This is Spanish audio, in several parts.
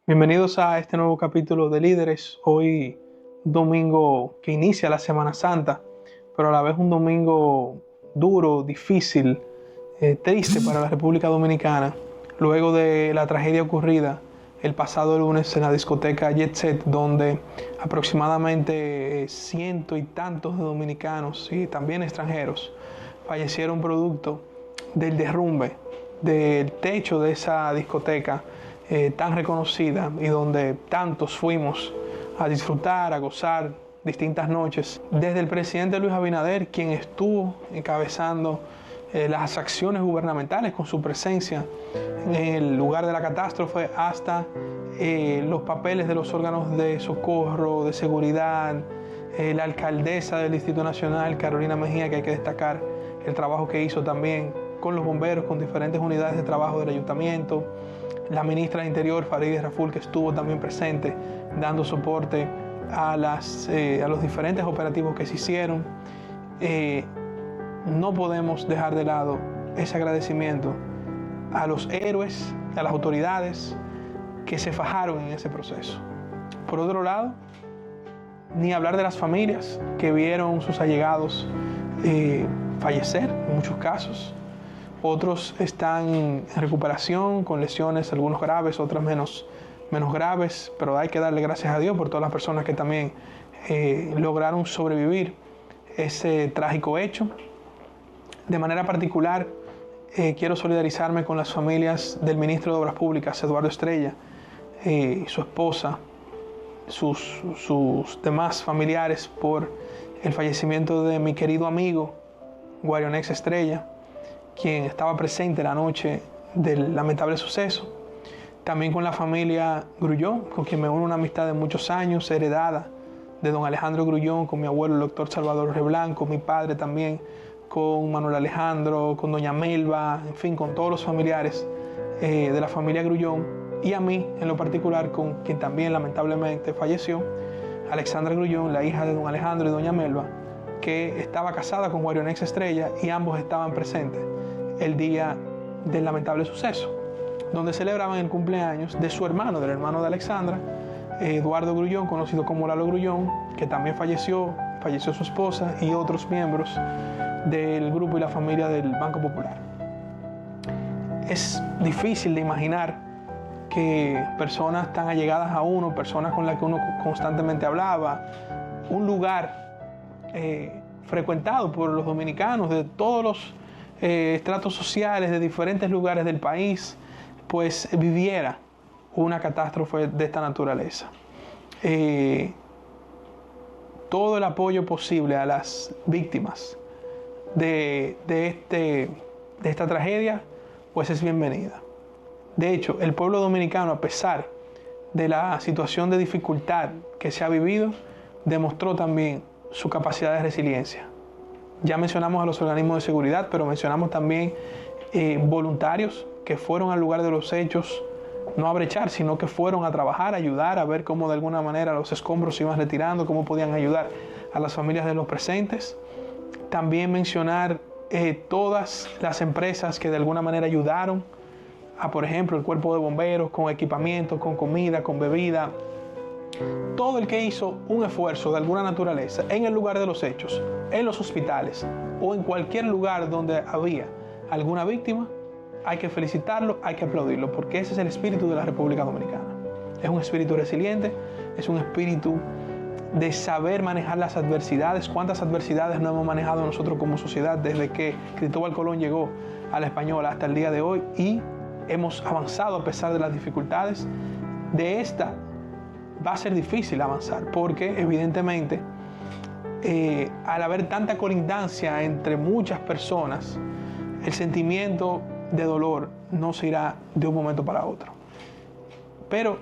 Bienvenidos a este nuevo capítulo de Líderes. Hoy domingo que inicia la Semana Santa, pero a la vez un domingo duro, difícil, triste para la República Dominicana, luego de la tragedia ocurrida el pasado lunes en la discoteca Jet Set, donde aproximadamente ciento y tantos de dominicanos y también extranjeros fallecieron producto del derrumbe del techo de esa discoteca tan reconocida y donde tantos fuimos a disfrutar, a gozar distintas noches. Desde el presidente Luis Abinader, quien estuvo encabezando las acciones gubernamentales con su presencia en el lugar de la catástrofe, hasta los papeles de los órganos de socorro, de seguridad, la alcaldesa del Distrito Nacional, Carolina Mejía, que hay que destacar el trabajo que hizo también con los bomberos, con diferentes unidades de trabajo del ayuntamiento, la ministra de Interior, Farideh Raful, que estuvo también presente dando soporte a los diferentes operativos que se hicieron. No podemos dejar de lado ese agradecimiento a los héroes, a las autoridades que se fajaron en ese proceso. Por otro lado, ni hablar de las familias que vieron sus allegados fallecer en muchos casos. Otros están en recuperación con lesiones, algunos graves, otras menos graves, pero hay que darle gracias a Dios por todas las personas que también lograron sobrevivir ese trágico hecho. De manera particular, quiero solidarizarme con las familias del ministro de Obras Públicas, Eduardo Estrella, su esposa, sus demás familiares, por el fallecimiento de mi querido amigo, Guarionex Estrella, quien estaba presente la noche del lamentable suceso. También con la familia Grullón, con quien me une una amistad de muchos años, heredada de don Alejandro Grullón, con mi abuelo, el doctor Salvador Reblanco, mi padre también, con Manuel Alejandro, con doña Melba, en fin, con todos los familiares de la familia Grullón, y a mí en lo particular, con quien también lamentablemente falleció, Alexandra Grullón, la hija de don Alejandro y doña Melba, que estaba casada con Guarionex Estrella, y ambos estaban presentes el día del lamentable suceso, donde celebraban el cumpleaños de su hermano, del hermano de Alexandra, Eduardo Grullón, conocido como Lalo Grullón, que también falleció su esposa y otros miembros del grupo y la familia del Banco Popular. Es difícil de imaginar que personas tan allegadas a uno, personas con las que uno constantemente hablaba, un lugar frecuentado por los dominicanos de todos los estratos sociales, de diferentes lugares del país, pues viviera una catástrofe de esta naturaleza. Todo el apoyo posible a las víctimas de esta tragedia, pues es bienvenida. De hecho, el pueblo dominicano, a pesar de la situación de dificultad que se ha vivido, demostró también su capacidad de resiliencia. Ya mencionamos a los organismos de seguridad, pero mencionamos también voluntarios que fueron al lugar de los hechos, no a brechar, sino que fueron a trabajar, a ayudar, a ver cómo de alguna manera los escombros se iban retirando, cómo podían ayudar a las familias de los presentes. También mencionar todas las empresas que de alguna manera ayudaron a, por ejemplo, el cuerpo de bomberos con equipamiento, con comida, con bebida. Todo el que hizo un esfuerzo de alguna naturaleza en el lugar de los hechos, en los hospitales o en cualquier lugar donde había alguna víctima, hay que felicitarlo, hay que aplaudirlo, porque ese es el espíritu de la República Dominicana. Es un espíritu resiliente, es un espíritu de saber manejar las adversidades. ¿Cuántas adversidades no hemos manejado nosotros como sociedad desde que Cristóbal Colón llegó a la Española hasta el día de hoy? Y hemos avanzado a pesar de las dificultades. De esta va a ser difícil avanzar, porque evidentemente al haber tanta colindancia entre muchas personas, el sentimiento de dolor no se irá de un momento para otro. Pero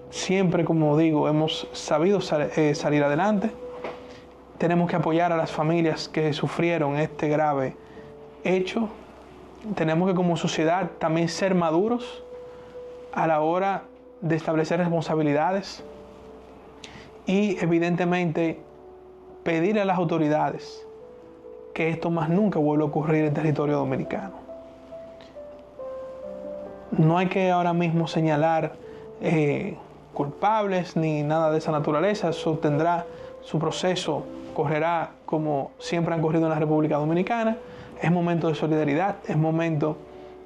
siempre, como digo, hemos sabido salir adelante. Tenemos que apoyar a las familias que sufrieron este grave hecho. Tenemos que, como sociedad, también ser maduros a la hora de establecer responsabilidades y, evidentemente, pedir a las autoridades que esto más nunca vuelva a ocurrir en territorio dominicano. No hay que ahora mismo señalar culpables ni nada de esa naturaleza. Eso tendrá su proceso, correrá como siempre han corrido en la República Dominicana. Es momento de solidaridad, es momento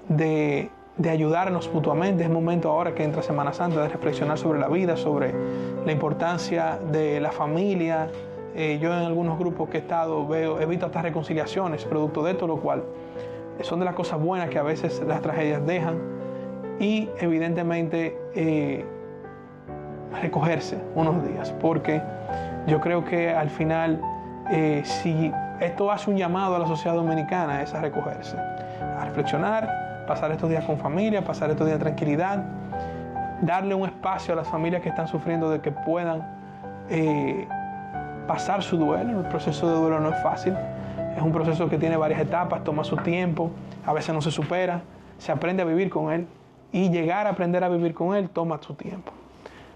de ayudarnos mutuamente, es momento ahora que entra Semana Santa de reflexionar sobre la vida, sobre la importancia de la familia. Yo en algunos grupos que he estado he visto hasta reconciliaciones producto de esto, lo cual son de las cosas buenas que a veces las tragedias dejan. Y evidentemente recogerse unos días, porque yo creo que al final si esto hace un llamado a la sociedad dominicana es a recogerse, a reflexionar, pasar estos días con familia, pasar estos días de tranquilidad, darle un espacio a las familias que están sufriendo de que puedan pasar su duelo. El proceso de duelo no es fácil, es un proceso que tiene varias etapas, toma su tiempo, a veces no se supera, se aprende a vivir con él y llegar a aprender a vivir con él toma su tiempo.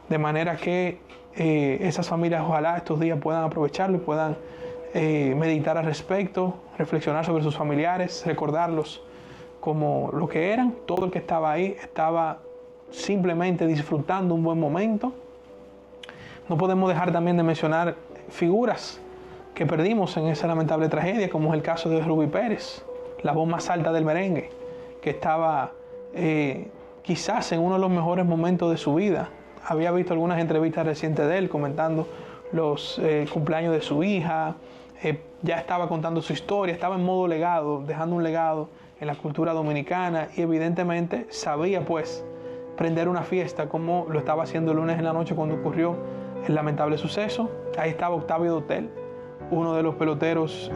De manera que esas familias ojalá estos días puedan aprovecharlo y puedan meditar al respecto, reflexionar sobre sus familiares, recordarlos como lo que eran. Todo el que estaba ahí estaba simplemente disfrutando un buen momento. No podemos dejar también de mencionar figuras que perdimos en esa lamentable tragedia, como es el caso de Rubí Pérez, la voz más alta del merengue, que estaba quizás en uno de los mejores momentos de su vida. Había visto algunas entrevistas recientes de él comentando los cumpleaños de su hija, ya estaba contando su historia, estaba en modo legado, dejando un legado en la cultura dominicana y evidentemente sabía pues prender una fiesta como lo estaba haciendo el lunes en la noche cuando ocurrió el lamentable suceso. Ahí estaba Octavio Dotel, uno de los peloteros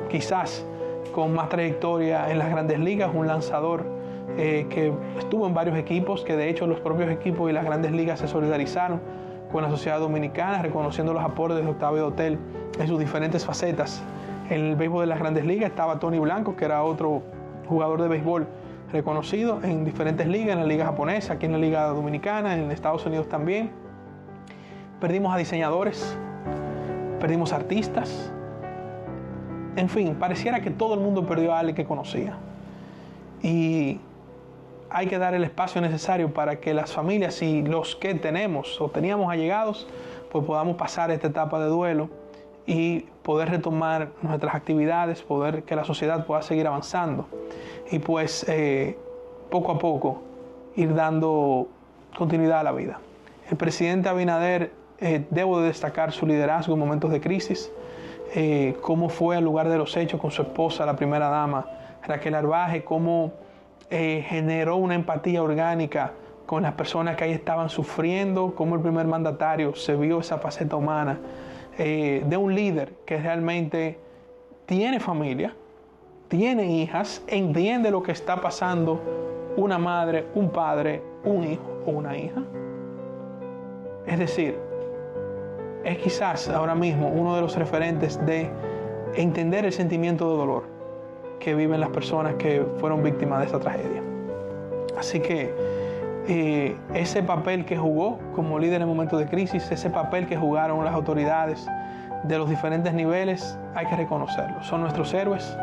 quizás con más trayectoria en las grandes ligas, un lanzador que estuvo en varios equipos, que de hecho los propios equipos y las grandes ligas se solidarizaron con la sociedad dominicana, reconociendo los aportes de Octavio Dotel en sus diferentes facetas. En el béisbol de las grandes ligas estaba Tony Blanco, que era otro jugador de béisbol reconocido en diferentes ligas, en la liga japonesa, aquí en la liga dominicana, en Estados Unidos también. Perdimos a diseñadores, perdimos artistas, en fin, pareciera que todo el mundo perdió a alguien que conocía. Y hay que dar el espacio necesario para que las familias y los que tenemos o teníamos allegados, pues podamos pasar esta etapa de duelo y poder retomar nuestras actividades, poder que la sociedad pueda seguir avanzando y pues poco a poco ir dando continuidad a la vida. El presidente Abinader, debo de destacar su liderazgo en momentos de crisis, cómo fue al lugar de los hechos con su esposa, la primera dama, Raquel Arbaje, cómo generó una empatía orgánica con las personas que ahí estaban sufriendo, cómo el primer mandatario se vio esa faceta humana de un líder que realmente tiene familia, tiene hijas, entiende lo que está pasando una madre, un padre, un hijo o una hija. Es decir, es quizás ahora mismo uno de los referentes de entender el sentimiento de dolor que viven las personas que fueron víctimas de esta tragedia. Así que ese papel que jugó como líder en momentos de crisis, ese papel que jugaron las autoridades de los diferentes niveles, hay que reconocerlo. Son nuestros héroes,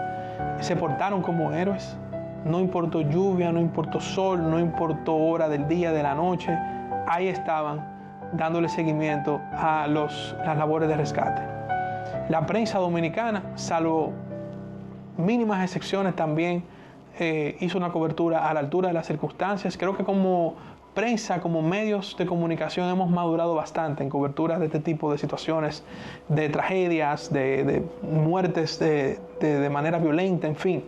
se portaron como héroes, no importó lluvia, no importó sol, no importó hora del día, de la noche, ahí estaban dándole seguimiento a las labores de rescate. La prensa dominicana, salvo mínimas excepciones, también hizo una cobertura a la altura de las circunstancias. Creo que como prensa, como medios de comunicación, hemos madurado bastante en coberturas de este tipo de situaciones, de tragedias, de muertes de manera violenta, en fin.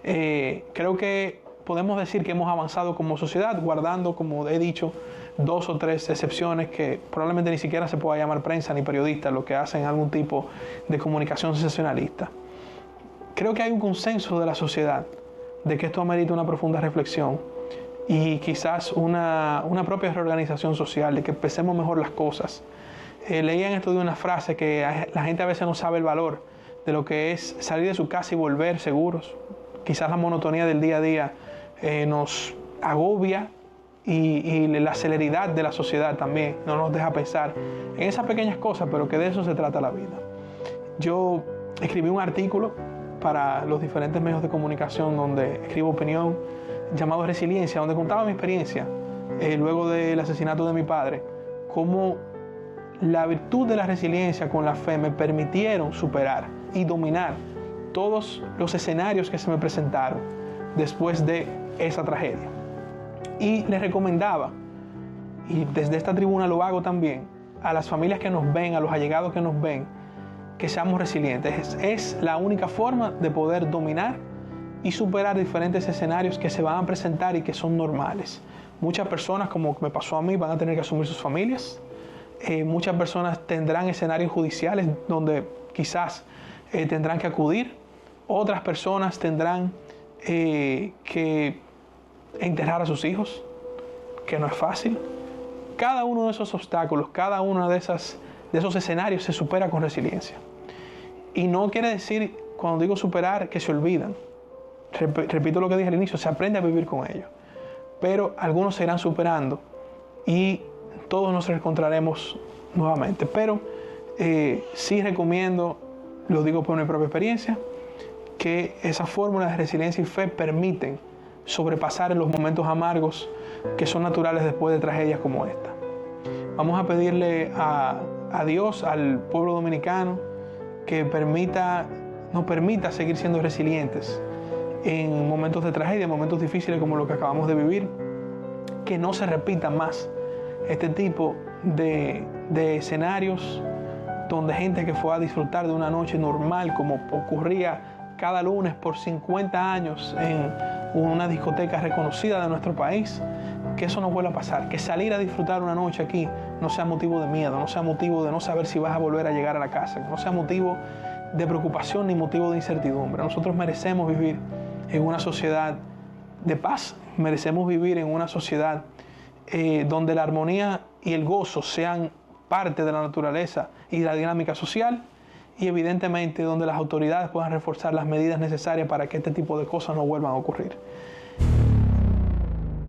Creo que podemos decir que hemos avanzado como sociedad, guardando, como he dicho, 2 o 3 excepciones que probablemente ni siquiera se pueda llamar prensa ni periodistas, lo que hacen algún tipo de comunicación sensacionalista. Creo que hay un consenso de la sociedad de que esto amerita una profunda reflexión y quizás una propia reorganización social, de que pensemos mejor las cosas. Leía en esto de una frase que la gente a veces no sabe el valor de lo que es salir de su casa y volver seguros. Quizás la monotonía del día a día nos agobia y la celeridad de la sociedad también no nos deja pensar en esas pequeñas cosas, pero que de eso se trata la vida. Yo escribí un artículo para los diferentes medios de comunicación donde escribo opinión, llamado Resiliencia, donde contaba mi experiencia luego del asesinato de mi padre, cómo la virtud de la resiliencia con la fe me permitieron superar y dominar todos los escenarios que se me presentaron después de esa tragedia. Y les recomendaba, y desde esta tribuna lo hago también, a las familias que nos ven, a los allegados que nos ven, que seamos resilientes. Es la única forma de poder dominar y superar diferentes escenarios que se van a presentar y que son normales. Muchas personas, como me pasó a mí, van a tener que asumir sus familias. Muchas personas tendrán escenarios judiciales donde quizás tendrán que acudir. Otras personas tendrán que enterrar a sus hijos, que no es fácil. Cada uno de esos obstáculos, cada uno de esos escenarios se supera con resiliencia. Y no quiere decir, cuando digo superar, que se olvidan. Repito lo que dije al inicio, se aprende a vivir con ellos. Pero algunos se irán superando y todos nos reencontraremos nuevamente. Pero sí recomiendo, lo digo por mi propia experiencia, que esas fórmulas de resiliencia y fe permiten sobrepasar en los momentos amargos que son naturales después de tragedias como esta. Vamos a pedirle a Dios, al pueblo dominicano, que nos permita seguir siendo resilientes en momentos de tragedia, en momentos difíciles como los que acabamos de vivir, que no se repita más este tipo de escenarios donde gente que fue a disfrutar de una noche normal, como ocurría cada lunes por 50 años en una discoteca reconocida de nuestro país, que eso no vuelva a pasar, que salir a disfrutar una noche aquí no sea motivo de miedo, no sea motivo de no saber si vas a volver a llegar a la casa, que no sea motivo de preocupación ni motivo de incertidumbre. Nosotros merecemos vivir en una sociedad de paz, merecemos vivir en una sociedad donde la armonía y el gozo sean parte de la naturaleza y de la dinámica social, y evidentemente donde las autoridades puedan reforzar las medidas necesarias para que este tipo de cosas no vuelvan a ocurrir.